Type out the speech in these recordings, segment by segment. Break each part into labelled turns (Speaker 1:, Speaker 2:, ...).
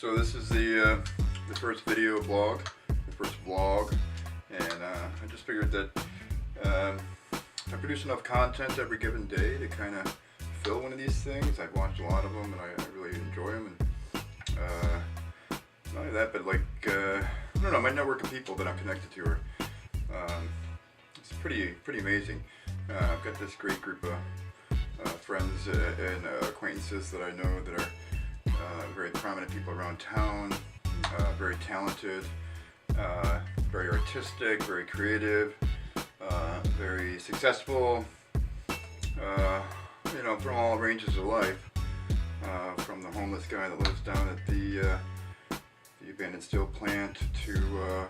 Speaker 1: So this is the first video blog, the first vlog, and I just figured that I produce enough content every given day to kind of fill one of these things. I've watched a lot of them and I really enjoy them, and not only that, but like I don't know, my network of people that I'm connected to are it's pretty amazing. I've got this great group of friends and acquaintances that I know that are very prominent people around town, very talented, very artistic, very creative, very successful, you know, from all ranges of life, from the homeless guy that lives down at the abandoned steel plant to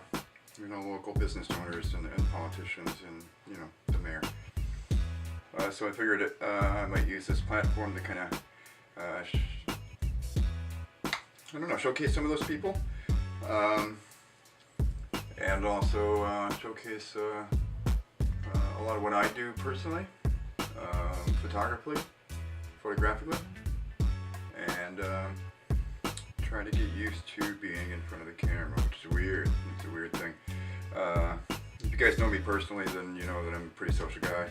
Speaker 1: you know, local business owners and politicians and, you know, the mayor. So I figured I might use this platform to kind of I don't know, showcase some of those people, and also showcase a lot of what I do personally, photographically, and try to get used to being in front of the camera, which is weird. It's a weird thing. If you guys know me personally, then you know that I'm a pretty social guy.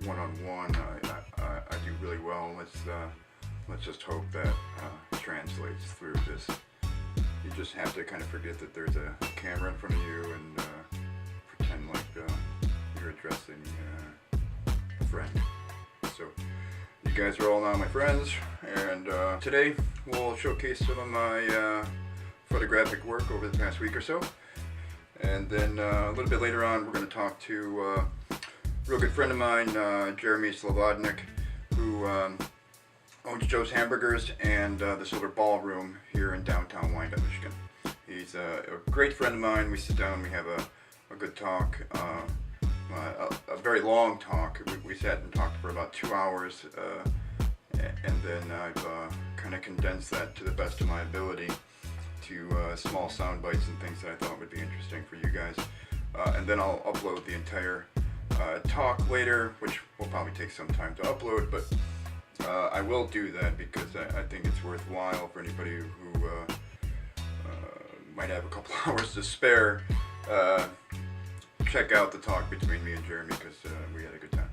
Speaker 1: One-on-one, I do really well. Let's just hope that translates through this. You just have to kind of forget that there's a camera in front of you and pretend like you're addressing a friend. So you guys are all now my friends, and today we'll showcase some of my photographic work over the past week or so, and then a little bit later on we're going to talk to a real good friend of mine, Jeremy Slobodnik, who owns Joe's Hamburgers and the Silver Ballroom here in downtown Wyandotte, Michigan. He's a great friend of mine. We sit down, we have a good talk, a very long talk. We sat and talked for about 2 hours, and then I've kind of condensed that to the best of my ability to small sound bites and things that I thought would be interesting for you guys. And then I'll upload the entire talk later, which will probably take some time to upload, but I will do that because I think it's worthwhile for anybody who might have a couple hours to spare. Check out the talk between me and Jeremy because we had a good time.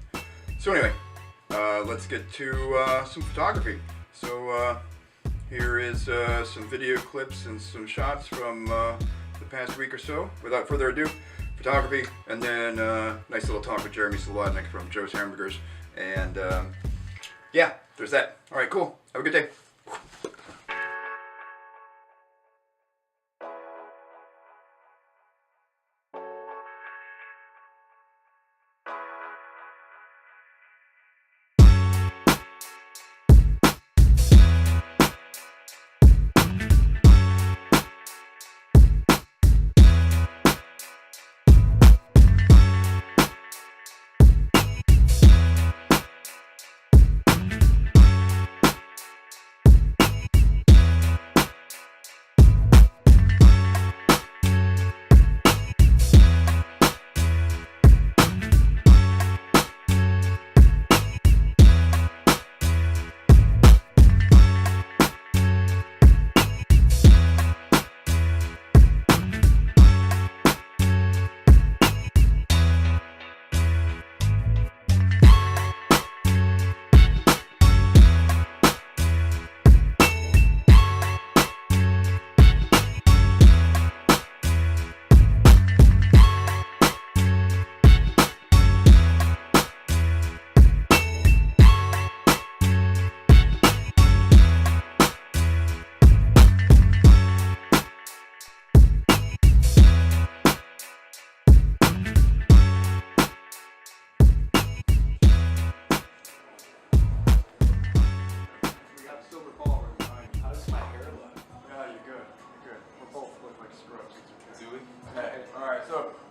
Speaker 1: So anyway, let's get to some photography. So here is some video clips and some shots from the past week or so. Without further ado, photography, and then nice little talk with Jeremy Slobodnik from Joe's Hamburgers, and yeah, there's that. All right, cool. Have a good day.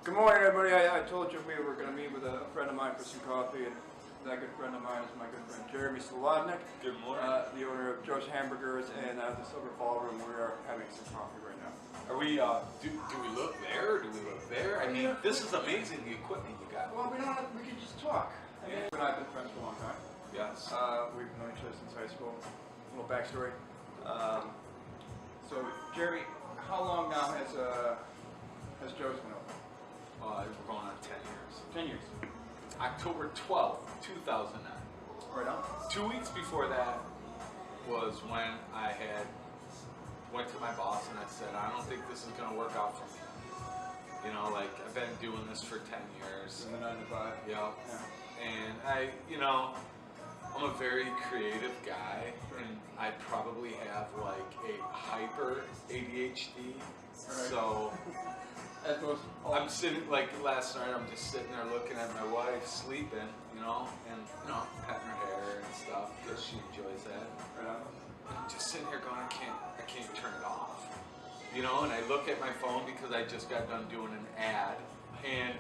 Speaker 1: Good morning, everybody. I told you we were going to meet with a friend of mine for some coffee, and that good friend of mine is my good friend Jeremy Slobodnik.
Speaker 2: Good morning.
Speaker 1: The owner of Joe's Hamburgers and the Silver Ballroom. We are having some coffee right now.
Speaker 2: Are we? Do we look there? Or do we look there? I mean, this is amazing, the equipment you got.
Speaker 1: Well, we don't have, we can just talk. I mean, you and I have been friends for a long time.
Speaker 2: Yes.
Speaker 1: We've known each other since high school. A little backstory. So, Jeremy, how long now has Joe's been open?
Speaker 2: We're going on 10 years.
Speaker 1: 10 years.
Speaker 2: October 12th, 2009.
Speaker 1: Right on.
Speaker 2: 2 weeks before that was when I went to my boss and I said, I don't think this is going to work out for me. You know, like, I've been doing this for 10 years.
Speaker 1: In the 9 to 5.
Speaker 2: Yeah. And I'm a very creative guy, and I probably have like a hyper ADHD.
Speaker 1: Right.
Speaker 2: So
Speaker 1: As most.
Speaker 2: I'm sitting, like last night, I'm just sitting there looking at my wife sleeping, you know, and petting her hair and stuff because she enjoys that.
Speaker 1: Right on.
Speaker 2: I'm just sitting here going, I can't turn it off, you know. And I look at my phone because I just got done doing an ad, and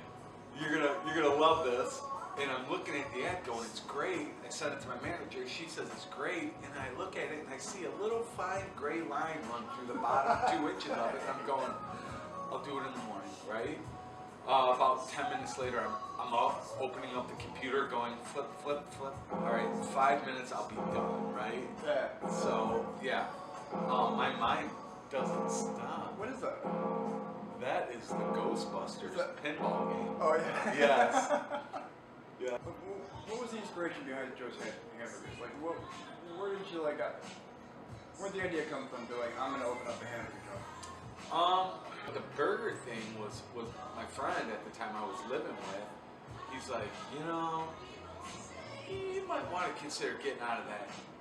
Speaker 2: you're gonna love this. And I'm looking at the ad going, it's great. I sent it to my manager. She says it's great. And I look at it and I see a little fine gray line run through the bottom 2 inches of it. And I'm going, I'll do it in the morning, right? About 10 minutes later, I'm up, opening up the computer, going flip, flip, flip. All right, 5 minutes, I'll be done, right?
Speaker 1: Yeah.
Speaker 2: So, yeah, my mind doesn't stop.
Speaker 1: What is that?
Speaker 2: That is the Ghostbusters pinball game.
Speaker 1: Oh, yeah.
Speaker 2: Yes. Yeah.
Speaker 1: What was the inspiration behind Joe's Hamburgers? Like, where did you where'd the idea come from? To I'm gonna open up a hamburger joint.
Speaker 2: The burger thing was my friend at the time I was living with. He's like, you might want to consider getting out of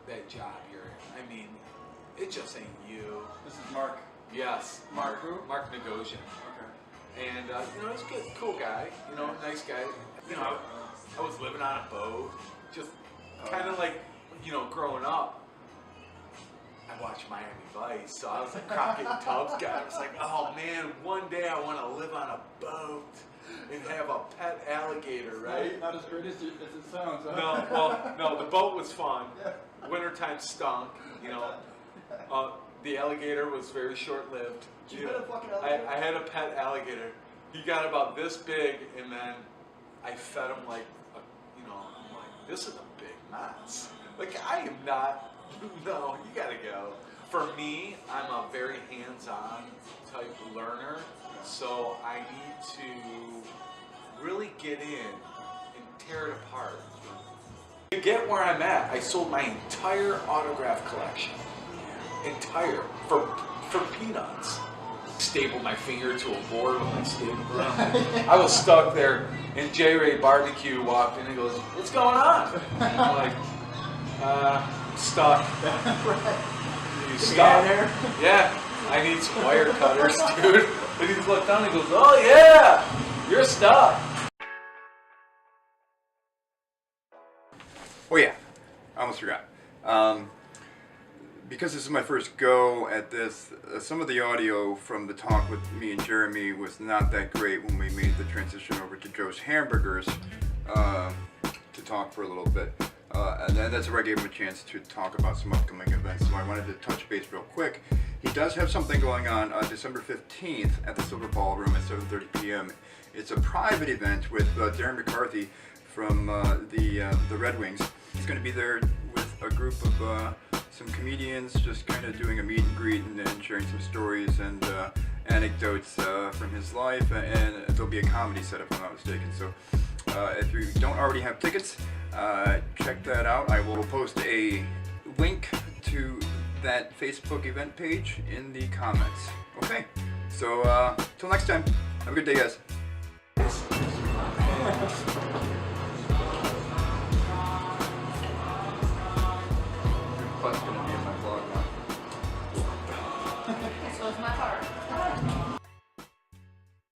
Speaker 2: that job you're in. I mean, it just ain't you.
Speaker 1: This is Mark.
Speaker 2: Yes.
Speaker 1: Mark who?
Speaker 2: Mark Negosian.
Speaker 1: Okay.
Speaker 2: And he's a good, cool guy. Nice guy. I was living on a boat, just kind of like, growing up, I watched Miami Vice, so I was a Crockett and Tubbs guy. I was like, oh man, one day I want to live on a boat and have a pet alligator, right?
Speaker 1: Not as great as it sounds, huh?
Speaker 2: No, the boat was fun. Wintertime stunk, the alligator was very short-lived.
Speaker 1: Did you have a fucking alligator?
Speaker 2: I had a pet alligator. He got about this big, and then I fed him like, I'm like, this is a big mess. Like, I am not, no, you gotta go. For me, I'm a very hands-on type learner, so I need to really get in and tear it apart. To get where I'm at, I sold my entire autograph collection. Entire, for peanuts. Stapled my finger to a board with my stapler. I was stuck there, and J. Ray Barbecue walked in and goes, "What's going on?" I'm like, stuck. You stuck? Yeah, I need some wire cutters, dude. And he looked down and he goes, "Oh yeah, you're stuck."
Speaker 1: Oh yeah, I almost forgot. Because this is my first go at this, some of the audio from the talk with me and Jeremy was not that great when we made the transition over to Joe's Hamburgers to talk for a little bit. And then that's where I gave him a chance to talk about some upcoming events. So I wanted to touch base real quick. He does have something going on December 15th at the Silver Ballroom at 7:30 p.m. It's a private event with Darren McCarthy from the Red Wings. He's going to be there with a group of some comedians, just kind of doing a meet and greet and sharing some stories and anecdotes from his life, and there'll be a comedy set if I'm not mistaken. So if you don't already have tickets, check that out. I will post a link to that Facebook event page in the comments. Okay, so till next time, have a good day, guys.